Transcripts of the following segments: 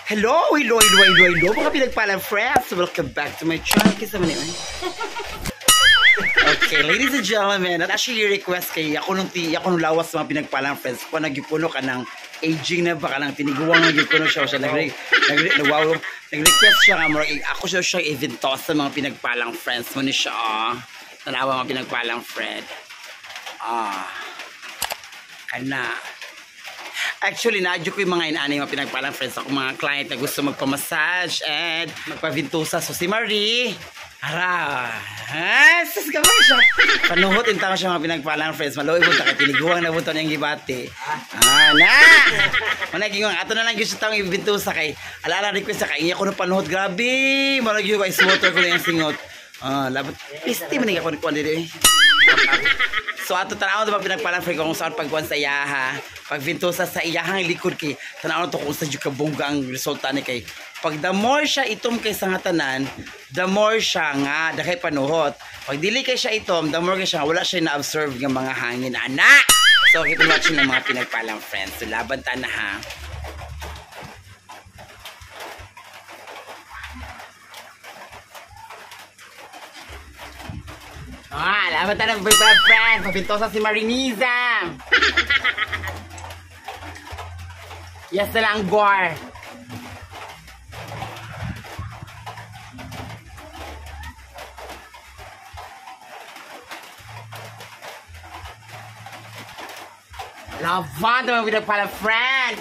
Hello, mga pinagpalang friends. Welcome back to my channel. Kisa man yun. Okay, ladies and gentlemen, at actually request kay ako nung lawas mga pinagpalang friends ko nagipuno ka ng aging na ba ka ng tiniguang nagipuno siya nag-request siya nga ako siya eventos sa mga pinagpalang friends mo ni siya. Tanawa mga pinagpalang friend. Kana. Actually, naadyo ko yung mga inaanay mga pinagpalang friends ako, mga client na gusto magpamassage and magpavintusa. So si Marie, sus ka ba siya? Panuhot yung tama siya mga pinagpalang friends. Maluwi mo ta kay tiniguang na buto niyang gibati. Managing ato na lang yung siya tawang ibintusa kay alala request sa kay iya ko na panuhot. Grabe! Malagyo ko ay smoother ko na yung singot. Labat. Pisti man ako ni kuwan dito eh. So ato tanaw na pinagpalang friend ko kung saan pagkuhan sa iyaha. Pagvintusa sa iyahang likod kay tanaw to kung sa ka bongga ang resulta ni kay. Pag the more siya itom kay sa nga tanan, the more siya nga dakay panuhot. Pag dili kay siya itom, the more kay siya wala siya na-absorb ng mga hangin ana. So keep watching ng mga pinagpalang friends. So laban ta na ha. Laban tayo ng boyfriend friend. Papintosa si Mariniza. Yes na lang, Gore. Laban tayo ng pinagpalang friend.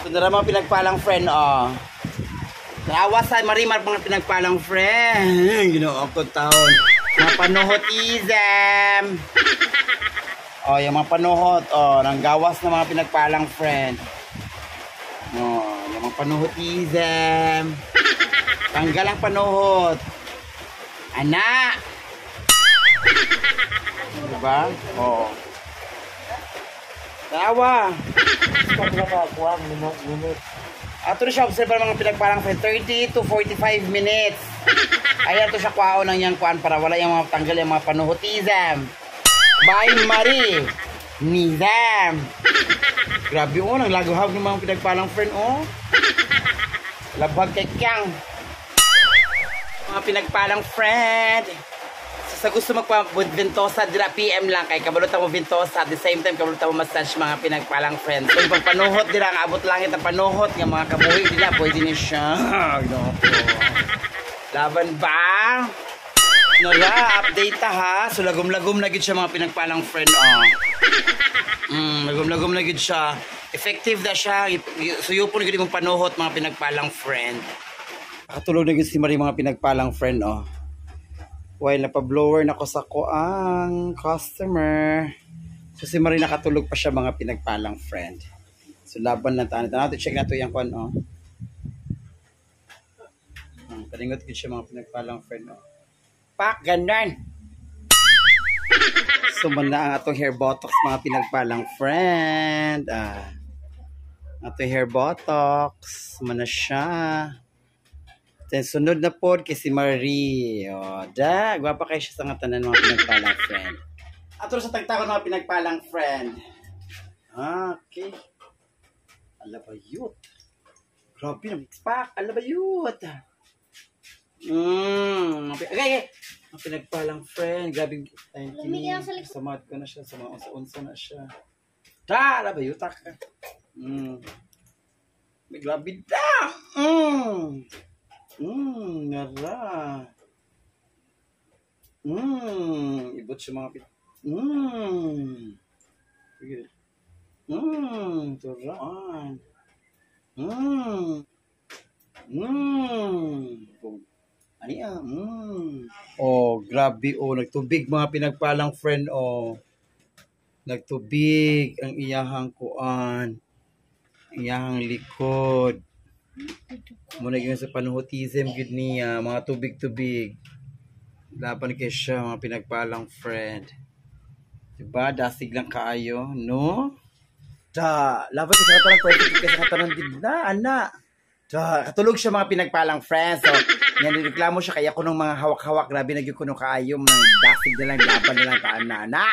Ito na mga pinagpalang friend, Naawa sa Marimar mga pinagpalang friend. Ginoon ko taon. Mga panuhot izem. Yung mga panuhot, nang gawas na mga pinagpalang friend. Yung mga panuhot izem. Tanggal ang panuhot. Anak! Diba? Naawa. Ato na siya observe mga pinagpalang friend 30 to 45 minutes. Ayan to siya kwao ng yang kuan para wala yung mga tanggal yung mga panuhotism. Bye Marie Nizam. Grabe nang laguhag ng mga pinagpalang friend labag kay Kyang. Mga pinagpalang friend. Sa gusto magpa-ventosa, dira PM lang kay kabalota mo ventosa at the same time kabalota mo massage mga pinagpalang friends. So yung panuhot dira nga abot langit ang panuhot nga mga kabuhi dila pwede ni siya. Laban ba? Update ta ha. So lagom-lagom na gid siya mga pinagpalang friend lagom-lagom na gid siya. Effective na siya. Suyupon gid mong panuhot mga pinagpalang friend. Nakatulog na gid si Marie mga pinagpalang friend While napablower na ko sa ang customer. So si Marie nakatulog pa siya mga pinagpalang friend. So laban na tayo. Check na to yung kuan Palingot ko siya mga pinagpalang friend Pak, ganun. So man na ang atong hair botox mga pinagpalang friend. Atong hair botox. Man na siya. Then sunod na pod kay si Marie. Gwapa kayo siya sa nga tanan mga pinagpalang friend. Ato sa tagtakon mga pinagpalang friend. Okay. Alabayot. Grabe na mix-pack. Alabayot. Okay. Mga pinagpalang friend. Grabe. Samad ko na siya. Unsa na siya. Alabayot ka. May grabe ngara. Ibot siya mga turaan. Grabe nagtubig mga pinagpalang friend nagtubig ang iyahang kuan. Iyahang likod. Muna yung sa panuhotism gud niya mga tubig-tubig. Laban kay siya mga pinagpalang friend. Diba? Dasig lang kaayo, no? Labat sa katalang perfect kasi katalang din na, ana. Katulog siya mga pinagpalang friends. So, yan, reklamo siya kaya ko ng mga hawak-hawak. Grabe, nagyukuno kaayo. Mga dasig na lang, laban na lang, taan na.